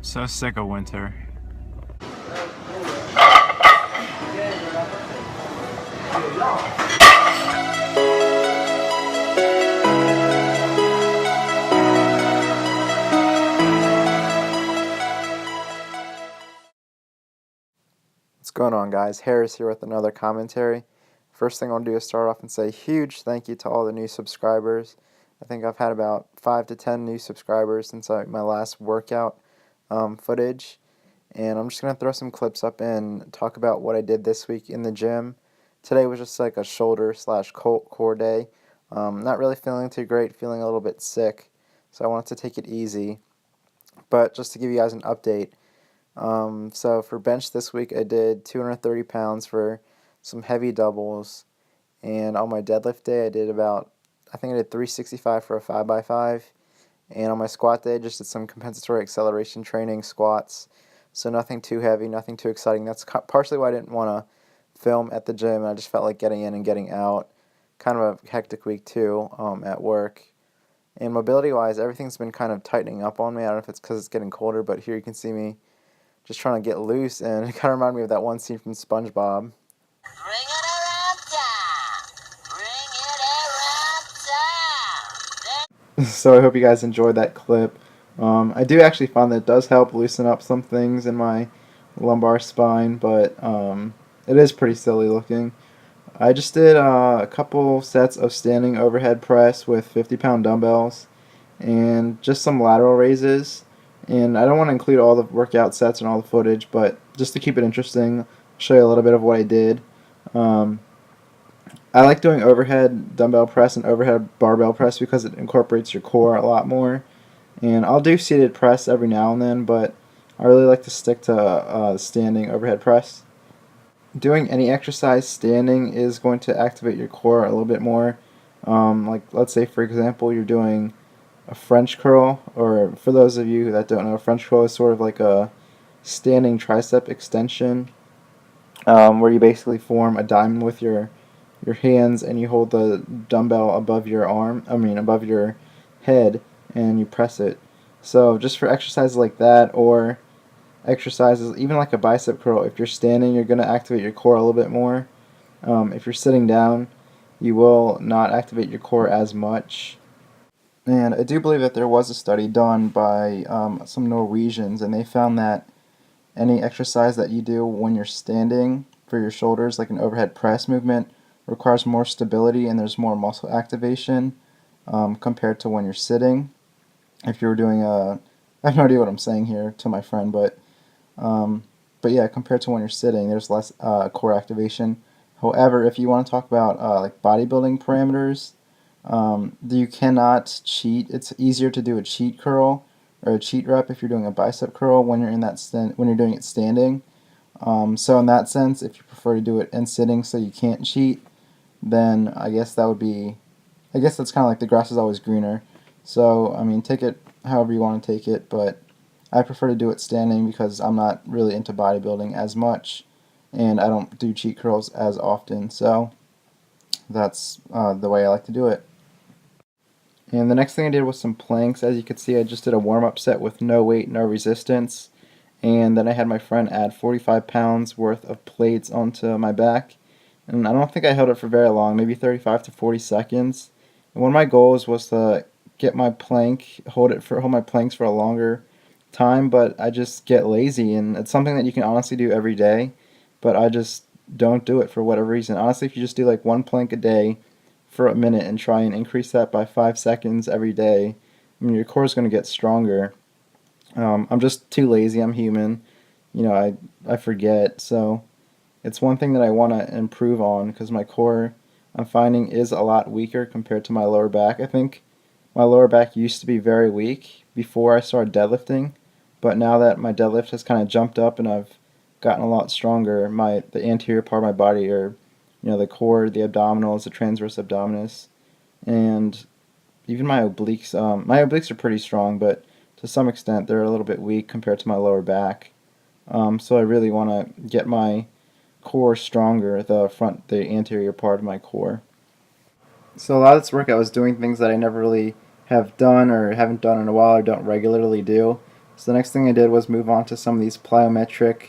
So sick of winter. What's going on, guys? Harris here with another commentary. First thing I want to do is start off and say a huge thank you to all the new subscribers. I think I've had about 5 to 10 new subscribers since my last workout footage. And I'm just going to throw some clips up and talk about what I did this week in the gym. Today was just like a shoulder/core day. Not really feeling too great, feeling a little bit sick. So I wanted to take it easy. But just to give you guys an update, so for bench this week, I did 230 pounds for some heavy doubles, and on my deadlift day, I think I did 365 for a 5x5, and on my squat day, I just did some compensatory acceleration training squats, so nothing too heavy, nothing too exciting. That's partially why I didn't want to film at the gym, and I just felt like getting in and getting out. Kind of a hectic week too at work. And mobility-wise, everything's been kind of tightening up on me. I don't know if it's because it's getting colder, but here you can see me just trying to get loose, and it kind of reminded me of that one scene from SpongeBob. Bring it around town. Bring it around town. So I hope you guys enjoyed that clip. I do actually find that it does help loosen up some things in my lumbar spine, but it is pretty silly looking. I just did a couple sets of standing overhead press with 50-pound dumbbells and just some lateral raises. And I don't want to include all the workout sets and all the footage, but just to keep it interesting, I'll show you a little bit of what I did. I like doing overhead dumbbell press and overhead barbell press because it incorporates your core a lot more. And I'll do seated press every now and then, but I really like to stick to standing overhead press. Doing any exercise standing is going to activate your core a little bit more. Like, let's say, for example, you're doing a French curl, or for those of you that don't know, a French curl is sort of like a standing tricep extension, where you basically form a diamond with your hands and you hold the dumbbell above your above your head, and you press it. So just for exercises like that, or exercises even like a bicep curl, if you're standing, you're going to activate your core a little bit more. If you're sitting down, you will not activate your core as much. And I do believe that there was a study done by some Norwegians, and they found that any exercise that you do when you're standing for your shoulders, like an overhead press movement, requires more stability and there's more muscle activation compared to when you're sitting. If you were doing I have no idea what I'm saying here to my friend, but yeah, compared to when you're sitting, there's less core activation. However, if you want to talk about like bodybuilding parameters, you cannot cheat. It's easier to do a cheat curl or a cheat rep if you're doing a bicep curl when you're in that when you're doing it standing. So in that sense, if you prefer to do it in sitting so you can't cheat, then I guess that's kind of like the grass is always greener. So I mean, take it however you want to take it, but I prefer to do it standing because I'm not really into bodybuilding as much, and I don't do cheat curls as often. So that's the way I like to do it. And the next thing I did was some planks. As you can see, I just did a warm-up set with no weight, no resistance. And then I had my friend add 45 pounds worth of plates onto my back. And I don't think I held it for very long, maybe 35 to 40 seconds. And one of my goals was to get my plank, hold my planks for a longer time, but I just get lazy. And it's something that you can honestly do every day, but I just don't do it for whatever reason. Honestly, if you just do like one plank a day for a minute and try and increase that by 5 seconds every day, I mean, your core is going to get stronger. I'm just too lazy. I'm human. You know, I forget. So it's one thing that I want to improve on because my core, I'm finding, is a lot weaker compared to my lower back. I think my lower back used to be very weak before I started deadlifting, but now that my deadlift has kind of jumped up and I've gotten a lot stronger, the anterior part of my body, or the core, the abdominals, the transverse abdominis, and even my obliques. My obliques are pretty strong, but to some extent they're a little bit weak compared to my lower back. So I really want to get my core stronger, the anterior part of my core. So a lot of this work I was doing things that I never really have done or haven't done in a while or don't regularly do. So the next thing I did was move on to some of these plyometric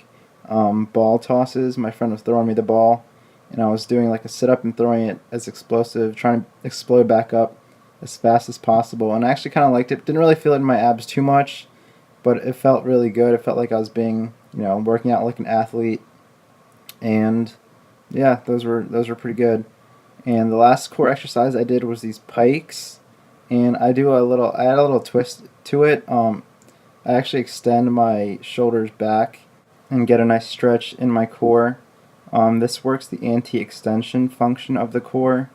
ball tosses. My friend was throwing me the ball, and I was doing like a sit-up and throwing it as explosive, trying to explode back up as fast as possible. And I actually kind of liked it. Didn't really feel it in my abs too much, but it felt really good. It felt like I was being, working out like an athlete. And yeah, those were pretty good. And the last core exercise I did was these pikes, and I add a little twist to it. I actually extend my shoulders back and get a nice stretch in my core. This works the anti-extension function of the core,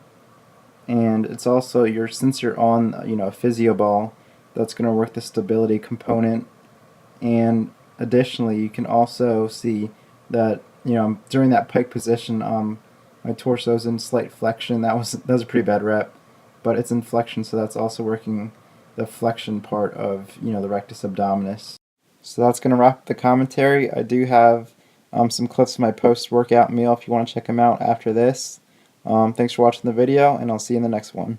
and it's also since you're on a physio ball, that's going to work the stability component. And additionally, you can also see that during that pike position, my torso's in slight flexion. That was a pretty bad rep, but it's in flexion, so that's also working the flexion part of the rectus abdominis. So that's going to wrap up the commentary. I do have some clips of my post-workout meal if you want to check them out after this. Thanks for watching the video, and I'll see you in the next one.